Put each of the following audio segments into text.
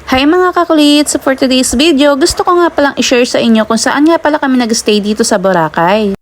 Hi mga kakulit! So for today's video, gusto ko nga palang i-share sa inyo kung saan nga pala kami nag-stay dito sa Boracay.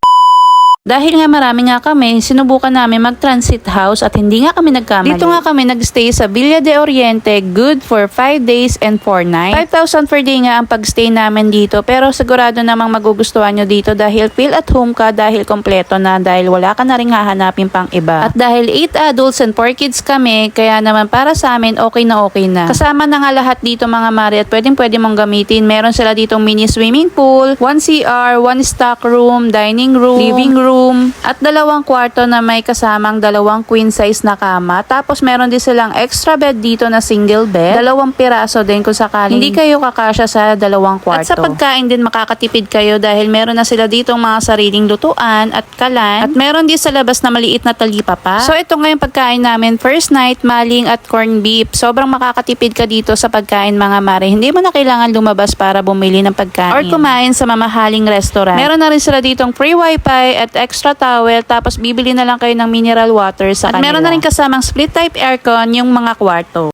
Dahil nga marami nga kami, sinubukan namin mag-transit house at hindi nga kami nagkamali. Dito nga kami nag-stay sa Villa de Oriente, good for 5 days and 4 nights. 5,000 per day nga ang pag-stay namin dito, pero sigurado namang magugustuhan nyo dito dahil feel at home ka, dahil kompleto na, dahil wala ka na rin hahanapin pang iba. At dahil 8 adults and 4 kids kami, kaya naman para sa amin okay na okay na. Kasama na nga lahat dito mga mare at pwede mong gamitin. Meron sila ditong mini swimming pool, 1 CR, 1 stock room, dining room, living room, at 2 kwarto na may kasamang 2 queen size na kama. Tapos meron din silang extra bed dito na single bed, 2 piraso din kung sakaling hindi kayo kakasya sa 2 kwarto. At sa pagkain din makakatipid kayo dahil meron na sila ditong mga sariling lutuan at kalan, at meron din sa labas na maliit na talipapa. So ito nga yung pagkain namin first night, maling at corned beef. Sobrang makakatipid ka dito sa pagkain mga mare. Hindi mo na kailangan lumabas para bumili ng pagkain or kumain sa mamahaling restaurant. Meron na rin sila ditong free wifi at extra towel, tapos bibili na lang kayo ng mineral water sa kanila. At meron na rin kasamang split type aircon yung mga kwarto.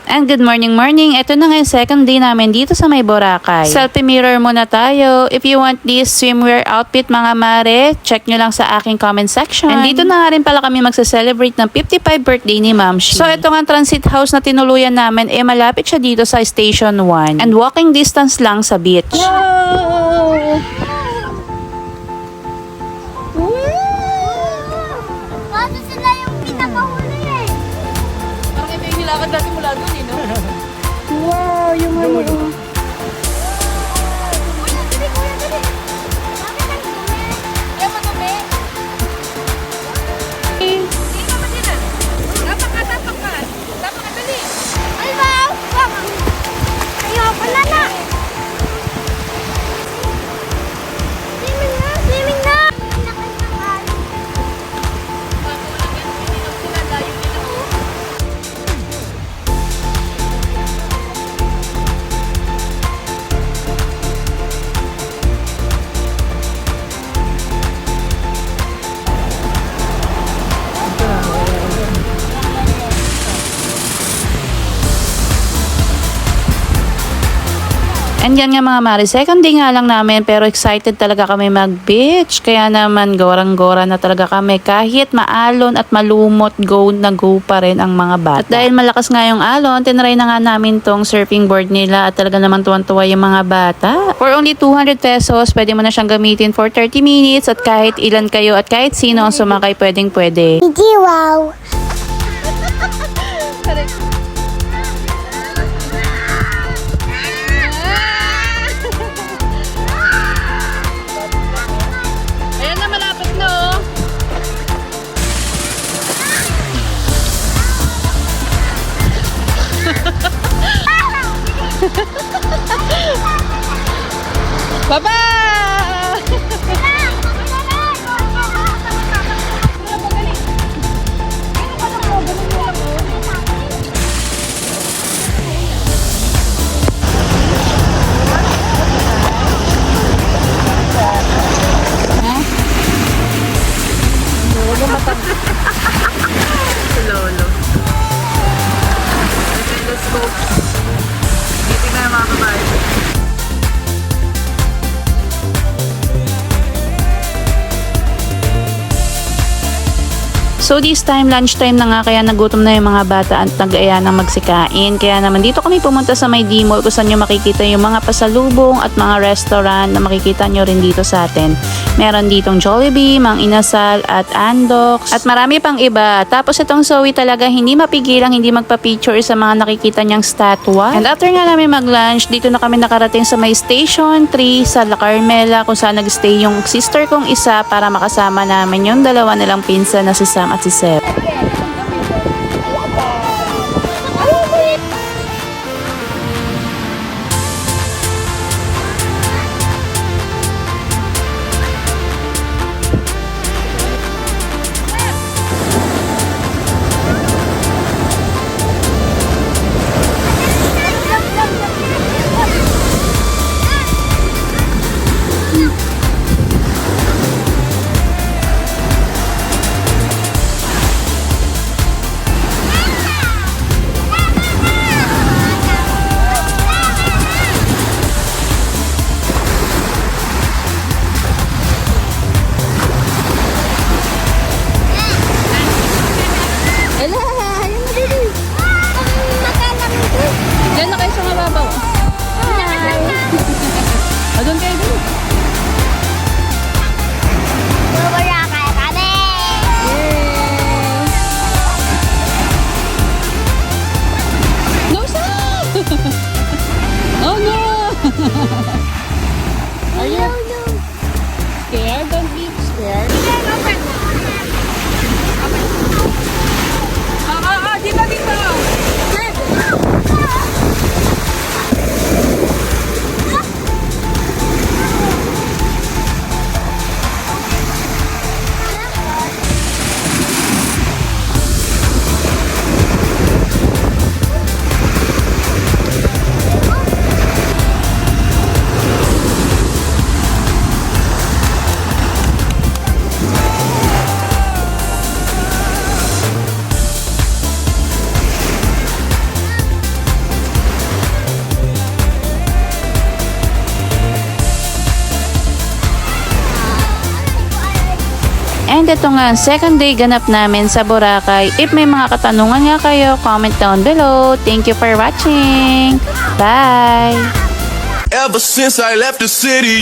And good morning. Ito na nga yung second day namin dito sa may Boracay. Selfie mirror muna tayo. If you want this swimwear outfit mga mare, check nyo lang sa aking comment section. And dito na nga rin pala kami magsa-celebrate ng 55 birthday ni Ma'am Shi. So ito nga transit house na tinuluyan namin, malapit siya dito sa Station 1. And walking distance lang sa beach. Wow! Kaso sila yung pinakahuli eh. Parang ito yung nilakad natin mula doon eh, no? Wow, yung ano. Kuya, dali, kuya, dali. Bakit ang dumi? Kaya madumi. Hindi ka ba din ah? Tapak ka, dali. Ay, wow! Ayoko na na. Swimming na, swimming na. Sila, layo nila oh. And yan nga mga mare, second day nga lang namin pero excited talaga kami mag-beach. Kaya naman gorang-gora na talaga kami. Kahit maalon at malumot, go na go pa rin ang mga bata. At dahil malakas nga yung alon, tinry na nga namin tong surfing board nila at talaga naman tuwan-tuwa yung mga bata. For only 200 pesos, pwede mo na siyang gamitin for 30 minutes at kahit ilan kayo at kahit sino ang sumakay pwede. Hindi, wow. Ayan na, malapit na oh. Baba! Lolo. Telescope. Meeting na yung mga babae. So this time, lunchtime na nga, kaya nagutom na yung mga bata at nag-aya ng magsikain. Kaya naman dito kami pumunta sa may D-Mall kung saan nyo makikita yung mga pasalubong at mga restaurant na makikita nyo rin dito sa atin. Meron ditong Jollibee, Mang Inasal at Andox at marami pang iba. Tapos itong Zoe talaga hindi mapigilang hindi magpa-picture sa mga nakikita niyang statwa. And after nga namin mag-lunch, dito na kami nakarating sa may Station 3 sa La Carmela kung saan nag-stay yung sister kong isa para makasama namin yung dalawa nilang pinsan na si Sam at si Seth. doon kayo doon. Boracay kami! No, stop! Oh no! Are you scared? Don't be scared. Dito, dito. And ito nga, second day ganap namin sa Boracay. If may mga katanungan nga kayo, comment down below. Thank you for watching. Bye! Ever since I left the city,